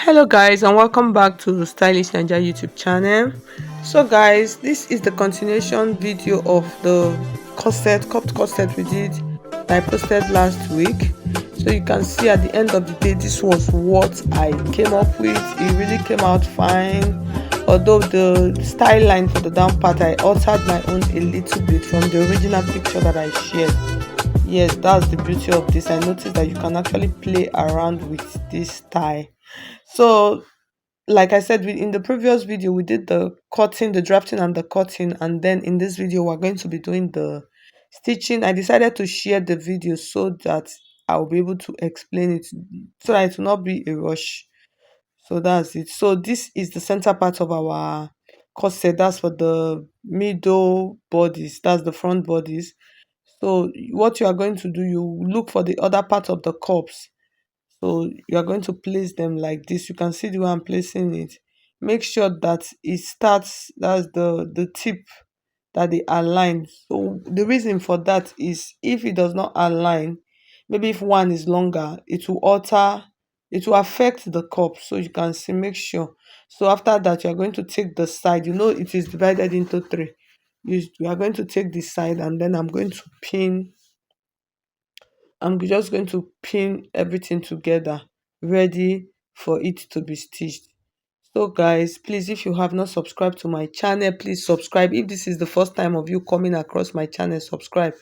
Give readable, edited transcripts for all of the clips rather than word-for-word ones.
Hello guys, and welcome back to the Stylish Naija YouTube channel. So guys, this is the continuation video of the cupped corset we did that I posted last week. So you can see at the end of the day, this was what I came up with. It really came out fine. Although the style line for the down part, I altered my own a little bit from the original picture that I shared. Yes, that's the beauty of this. I noticed that you can actually play around with this style. So like I said, in the previous video, we did the cutting, the drafting, and the cutting, and then in this video, we're going to be doing the stitching. I decided to share the video so that I'll be able to explain it, so that it will not be a rush. So that's it. So this is the center part of our corset. That's for the middle bodies. That's the front bodies. So what you are going to do, you look for the other part of the cups. So you are going to place them like this. You can see the way I'm placing it. Make sure that it starts, that's the tip, that they align. So the reason for that is if it does not align, maybe if one is longer, it will alter, it will affect the cup. So you can see, make sure. So after that, you are going to take the side. You know it is divided into three. You are going to take the side, and then I'm just going to pin everything together, ready for it to be stitched. So guys, please, if you have not subscribed to my channel, please subscribe. If this is the first time of you coming across my channel, subscribe.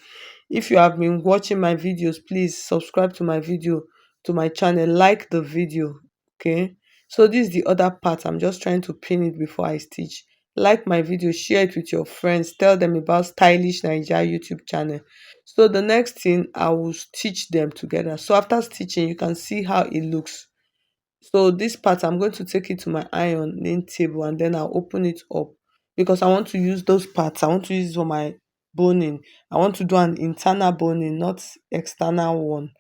If you have been watching my videos, please subscribe to my video, to my channel, like the video. Okay, so this is the other part. I'm just trying to pin it before I stitch. Like my video, share it with your friends, tell them about Stylish Naija YouTube channel. So the next thing, I will stitch them together. So after stitching, you can see how it looks. So this part, I'm going to take it to my ironing table, and then I'll open it up because I want to use those parts. I want to use it for my boning. I want to do an internal boning, not external one.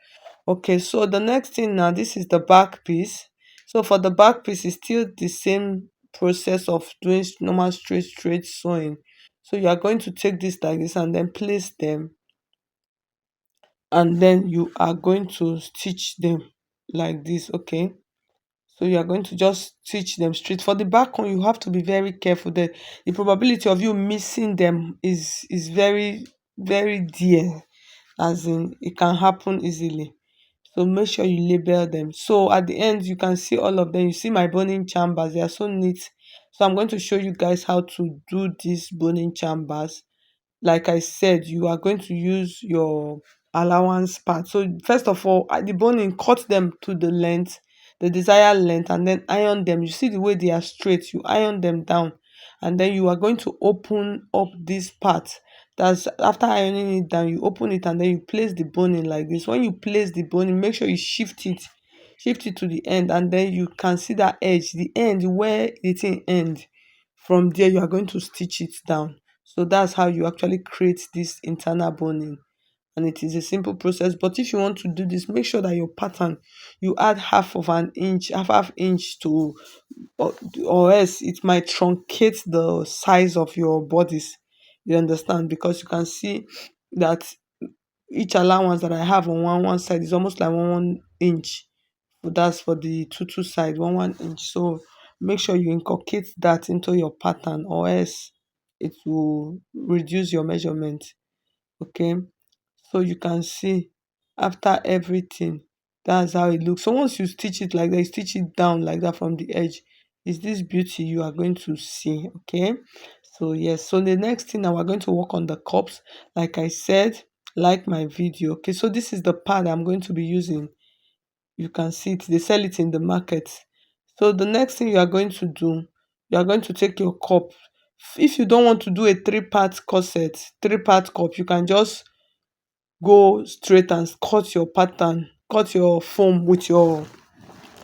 Okay, so the next thing now, this is the back piece. So for the back piece, it's still the same process of doing normal straight sewing. So you are going to take this like this and then place them, and then you are going to stitch them like this. Okay, so you are going to just stitch them straight. For the back one, you have to be very careful. The probability of you missing them is very dear, as in it can happen easily. So make sure you label them. So at the end, you can see all of them. You see my boning chambers, they are so neat. So I'm going to show you guys how to do these boning chambers. Like I said, you are going to use your allowance part. So first of all, at the boning, cut them to the length, the desired length, and then iron them. You see the way they are straight, you iron them down, and then you are going to open up this part. That's after ironing it down, you open it, and then you place the boning like this. When you place the boning, make sure you shift it to the end, and then you can see that edge, the end where the thing ends. From there, you are going to stitch it down. So that's how you actually create this internal boning, and it is a simple process. But if you want to do this, make sure that your pattern, you add half of an inch, half inch to, or else it might truncate the size of your bodice. You understand? Because you can see that each allowance that I have on one side is almost like one inch. So that's for the two side, one inch. So make sure you inculcate that into your pattern, or else it will reduce your measurement. Okay, so you can see after everything, that's how it looks. So once you stitch it like that, you stitch it down like that from the edge, is this beauty you are going to see. Okay, so yes, so the next thing now, we're going to work on the cups. Like I said, like my video. Okay, so this is the pad I'm going to be using. You can see it, they sell it in the market. So the next thing you are going to do, you are going to take your cup. If you don't want to do a three-part corset, three-part cup, you can just go straight and cut your pattern, cut your foam with your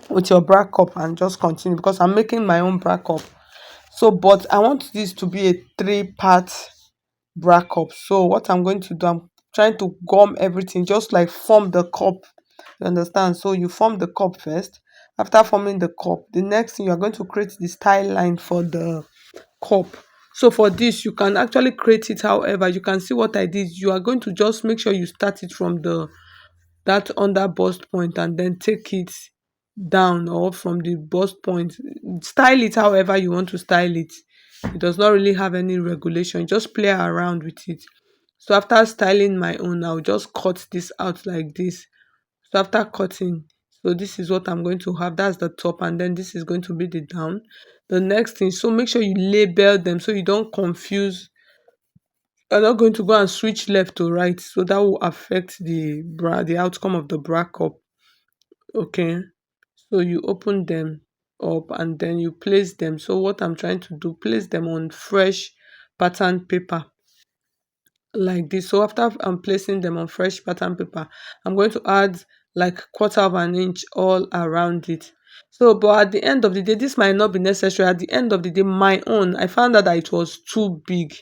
bra cup, and just continue, because I'm making my own bra cup. So but I want this to be a three-part bra cup. So what I'm going to do, I'm trying to gum everything, just like form the cup. You understand? So you form the cup first. After forming the cup, the next thing, you are going to create the style line for the cup. So for this, you can actually create it however. You can see what I did. You are going to just make sure you start it from the that under bust point, and then take it down or from the bust point. Style it however you want to style it. It does not really have any regulation. Just play around with it. So after styling my own, I'll just cut this out like this. So after cutting, so this is what I'm going to have. That's the top, and then this is going to be the down. The next thing, so make sure you label them so you don't confuse. You're not going to go and switch left to right, so that will affect the outcome of the bra cup. Okay, so you open them up and then you place them. So what I'm trying to do, place them on fresh pattern paper like this. So after I'm placing them on fresh pattern paper, I'm going to add like quarter of an inch all around it. So but at the end of the day, this might not be necessary. At the end of the day, my own, I found out that it was too big.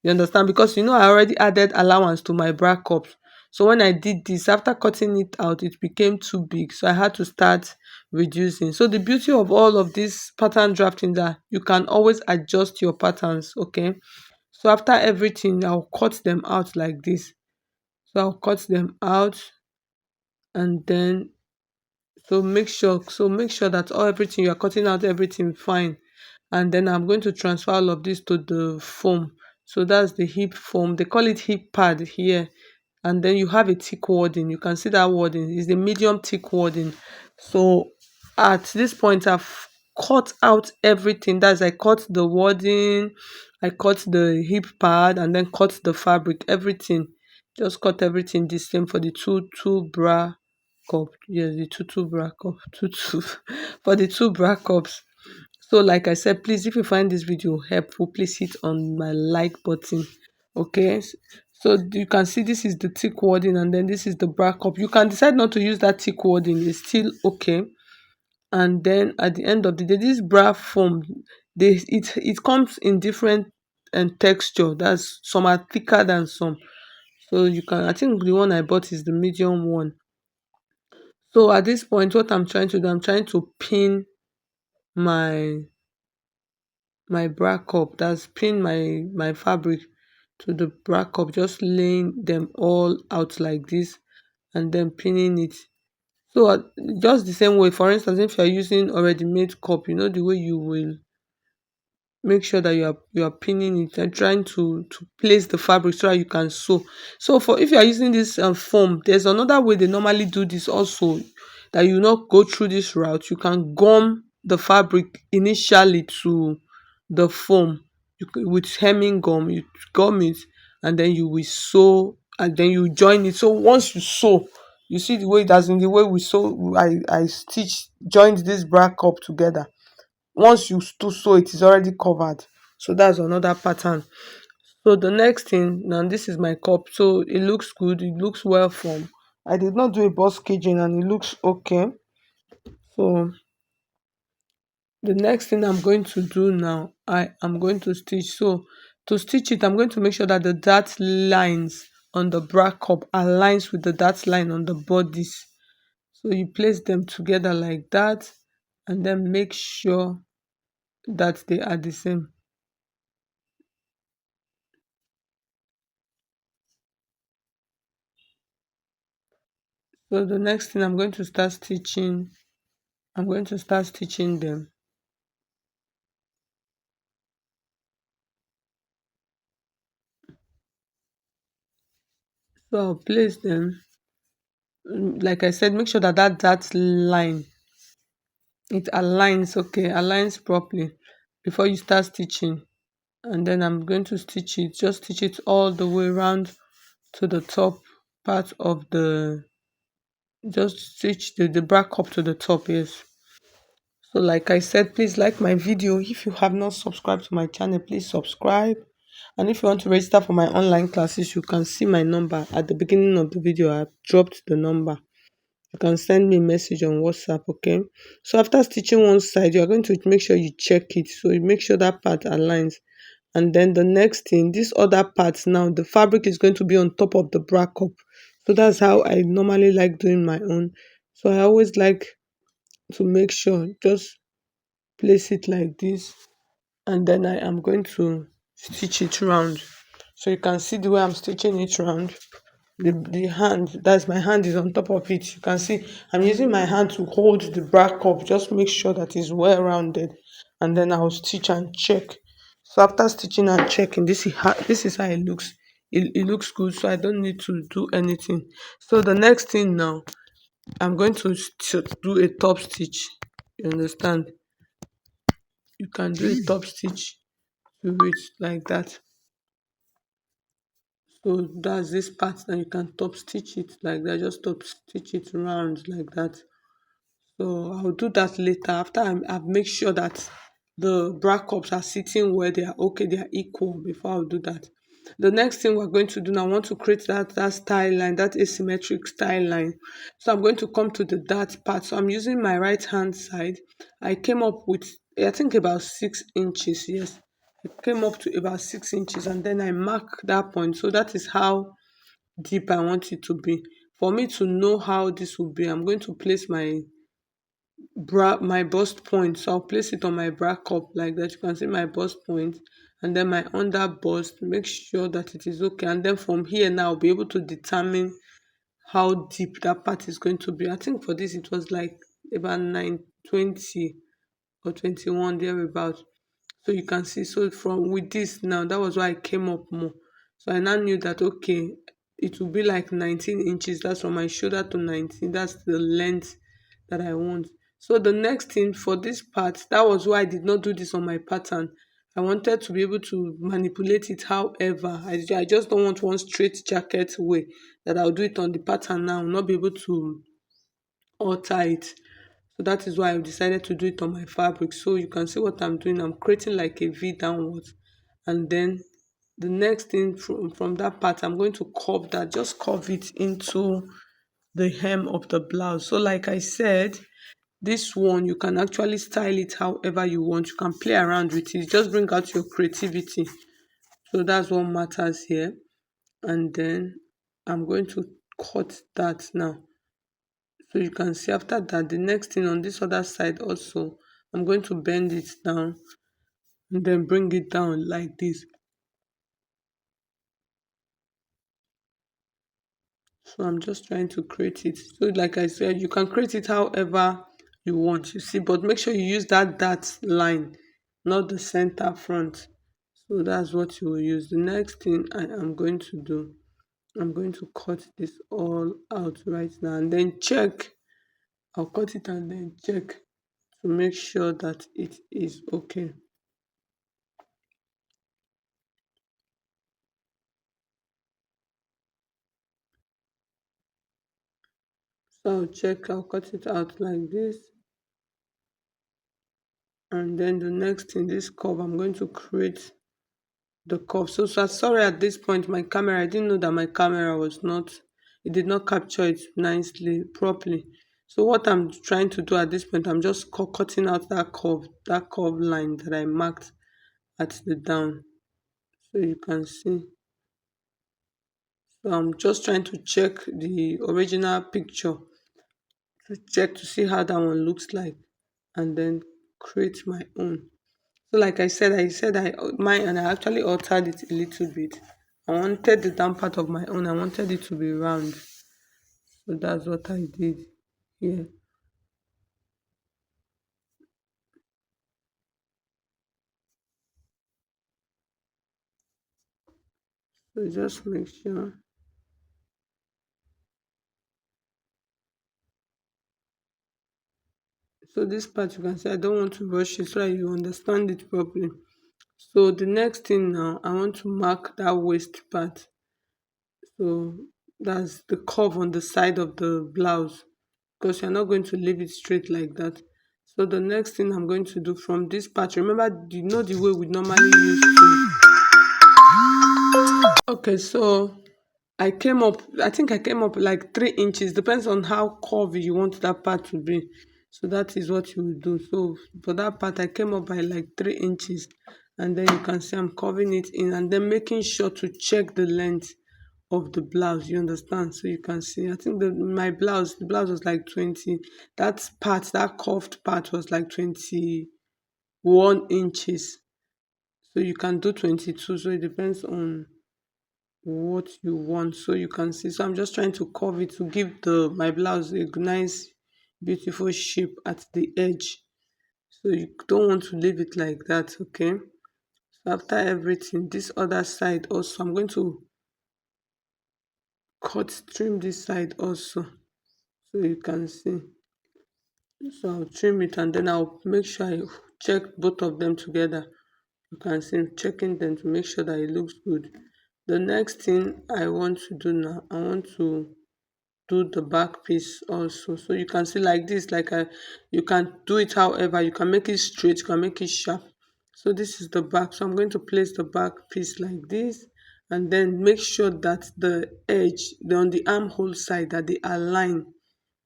You understand? Because I already added allowance to my bra cups. So when I did this, after cutting it out, it became too big, so I had to start reducing. So the beauty of all of this pattern drafting, that you can always adjust your patterns. Okay, so after everything, I'll cut them out like this. So I'll cut them out, and then so make sure that all everything you're cutting out, everything fine. And then I'm going to transfer all of this to the foam. So that's the hip foam. They call it hip pad here. And then you have a thick wording. You can see that wording is the medium thick wording. So at this point, I've cut out everything. That's, I cut the wording, I cut the hip pad, and then cut the fabric, everything. Just cut everything the same for the two bra cup. Yes, the two bra cup. Two for the two bra cups. So like I said, please, if you find this video helpful, please hit on my like button. Okay, so you can see this is the thick wording, and then this is the bra cup. You can decide not to use that thick wording, it's still okay. And then at the end of the day, this bra foam, it comes in different texture. That's, some are thicker than some. So you can, I think the one I bought is the medium one. So at this point, what I'm trying to do, I'm trying to pin my bra cup. That's pin my fabric to the bra cup, just laying them all out like this, and then pinning it. So just the same way, for instance, if you're using already made cup, the way you will make sure that you are pinning it and trying to place the fabric so that you can sew. So for, if you are using this foam, there's another way they normally do this also, that you not go through this route. You can gum the fabric initially to the foam. With hemming gum, you gum it, and then you will sew, and then you join it. So once you sew, you see the way, that's in the way we sew, I stitch joined this bra cup together. Once you sew, it is already covered. So that's another pattern. So the next thing, now this is my cup. So it looks good, it looks well formed. I did not do a bust caging, and it looks okay. So the next thing I'm going to do now, I am going to stitch. So to stitch it, I'm going to make sure that the dart lines on the bra cup aligns with the dart line on the bodice. So you place them together like that, and then make sure that they are the same. So the next thing, I'm going to start stitching them. So I'll place them, like I said, make sure that that line, it aligns, okay, aligns properly before you start stitching. And then I'm going to stitch it, just stitch it all the way around to the top part of the, just stitch the back up to the top. Yes. So like I said, please like my video. If you have not subscribed to my channel, please subscribe. And if you want to register for my online classes, you can see my number at the beginning of the video. I've dropped the number. You can send me a message on WhatsApp. Okay, so after stitching one side, you are going to make sure you check it, so you make sure that part aligns. And then the next thing, this other part, now the fabric is going to be on top of the bra cup. So that's how I normally like doing my own. So I always like to make sure, just place it like this, and then I am going to stitch it round. So you can see the way I'm stitching it round. the hand, that's my hand is on top of it. You can see I'm using my hand to hold the back up, just make sure that it's well rounded, and then I'll stitch and check. So after stitching and checking, this is how it looks. It looks good, so I don't need to do anything. So the next thing now, I'm going to do a top stitch. You understand? You can do a top stitch to it like that. So that's this part, and you can top stitch it like that. Just top stitch it round like that. So I'll do that later after I've make sure that the bra cups are sitting where they are okay, they are equal before I'll do that. The next thing we're going to do now, I want to create that style line, that asymmetric style line. So I'm going to come to the dart part. So I'm using my right hand side. I came up with, I think, about 6 inches. Yes, I came up to about 6 inches, and then I mark that point. So that is how deep I want it to be. For me to know how this will be, I'm going to place my bust point. So I'll place it on my bra cup like that. You can see my bust point, and then my under bust, make sure that it is okay. And then from here now I'll be able to determine how deep that part is going to be. I think for this it was like about 920 or 21 thereabout. So you can see, so from with this now, that was why I came up more. So I now knew that okay, it will be like 19 inches. That's from my shoulder to 19. That's the length that I want. So the next thing for this part, that was why I did not do this on my pattern. I wanted to be able to manipulate it. However, I just don't want one straight jacket way that I'll do it on the pattern now, not be able to alter it. So that is why I decided to do it on my fabric. So you can see what I'm doing. I'm creating like a V downwards, and then the next thing from that part, I'm going to curve that, just curve it into the hem of the blouse. So like I said, this one you can actually style it however you want. You can play around with it, just bring out your creativity. So that's what matters here. And then I'm going to cut that now. So you can see after that, the next thing on this other side also, I'm going to bend it down and then bring it down like this. So I'm just trying to create it. So like I said, you can create it however you want, you see, but make sure you use that dot line, not the center front. So that's what you will use. The next thing I am going to do, I'm going to cut this all out right now and then check. I'll cut it and then check to make sure that it is okay. So I'll check, I'll cut it out like this. And then the next thing, this curve, I'm going to create the curve. So sorry at this point, my camera, I didn't know that my camera was not, it did not capture it nicely, properly. So what I'm trying to do at this point, I'm just cutting out that curve line that I marked at the down. So you can see. So I'm just trying to check the original picture to check to see how that one looks like, and then create my own. So like I said I mine, and I actually altered it a little bit. I wanted the down part of my own, I wanted it to be round. So that's what I did here. So just make sure. So this part you can see I don't want to rush it so that you understand it properly. So the next thing now, I want to mark that waist part. So that's the curve on the side of the blouse, because you're not going to leave it straight like that. So the next thing I'm going to do from this part, remember, you know the way we normally used to. Okay, so I think I came up like 3 inches, depends on how curvy you want that part to be. So that is what you will do. So for that part, I came up by like 3 inches, and then you can see I'm curving it in and then making sure to check the length of the blouse. You understand? So you can see, I think the blouse was like 20. That part, that curved part was like 21 inches. So you can do 22. So it depends on what you want, so you can see. So I'm just trying to curve it to give the my blouse a nice beautiful shape at the edge. So you don't want to leave it like that, okay? So after everything, this other side also, I'm going to cut trim this side also, so you can see. So I'll trim it and then I'll make sure I check both of them together. You can see I'm checking them to make sure that it looks good. The next thing I want to do now, I want to do the back piece also. So you can see like this, like you can do it however, you can make it straight, you can make it sharp. So this is the back. So I'm going to place the back piece like this, and then make sure that the edge on the armhole side that they align.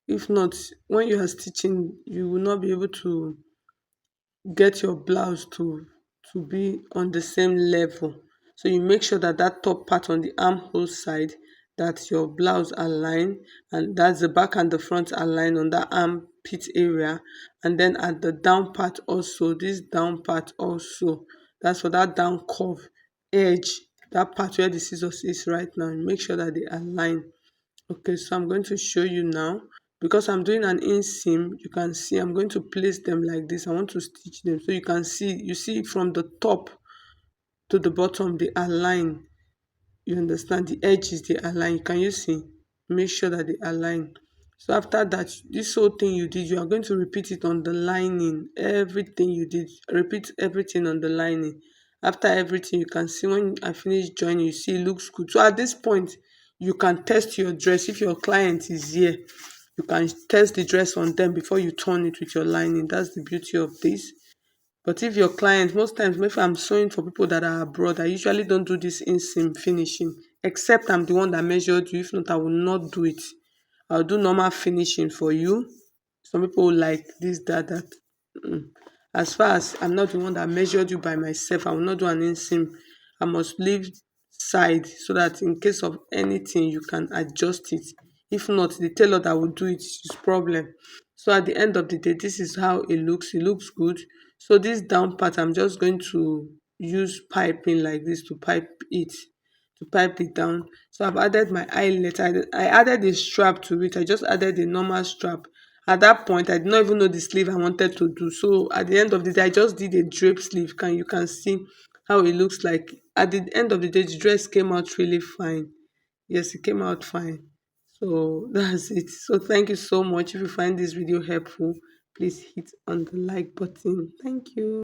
If not, when you are stitching, you will not be able to get your blouse to be on the same level. So you make sure that that top part on the armhole side, that your blouse align, and that's the back and the front align on that armpit area. And then at the down part also, this down part also, that's for that down curve edge, that part where the scissors is right now, you make sure that they align. Okay, so I'm going to show you now. Because I'm doing an inseam, you can see I'm going to place them like this. I want to stitch them so you can see, you see from the top to the bottom, they align. You understand? The edges, they align. Can you see? Make sure that they align. So after that, this whole thing you did, you are going to repeat it on the lining. Everything you did, repeat everything on the lining. After everything, you can see when I finish joining, you see it looks good. So at this point, you can test your dress. If your client is here, you can test the dress on them before you turn it with your lining. That's the beauty of this. But if your client, most times, maybe I'm sewing for people that are abroad, I usually don't do this inseam finishing, except I'm the one that measured you. If not, I will not do it. I'll do normal finishing for you. Some people like this, that. Mm. As far as I'm not the one that measured you by myself, I will not do an inseam. I must leave side so that in case of anything, you can adjust it. If not, the tailor that will do it is problem. So at the end of the day, this is how it looks. It looks good. So this down part, I'm just going to use piping like this to pipe it, to pipe it down. So I've added my eyelet. I added a strap to it. I just added a normal strap. At that point, I did not even know the sleeve I wanted to do. So at the end of the day, I just did a drape sleeve. You can see how it looks like. At the end of the day, the dress came out really fine. Yes, it came out fine. So that's it. So thank you so much. If you find this video helpful, please hit on the like button. Thank you.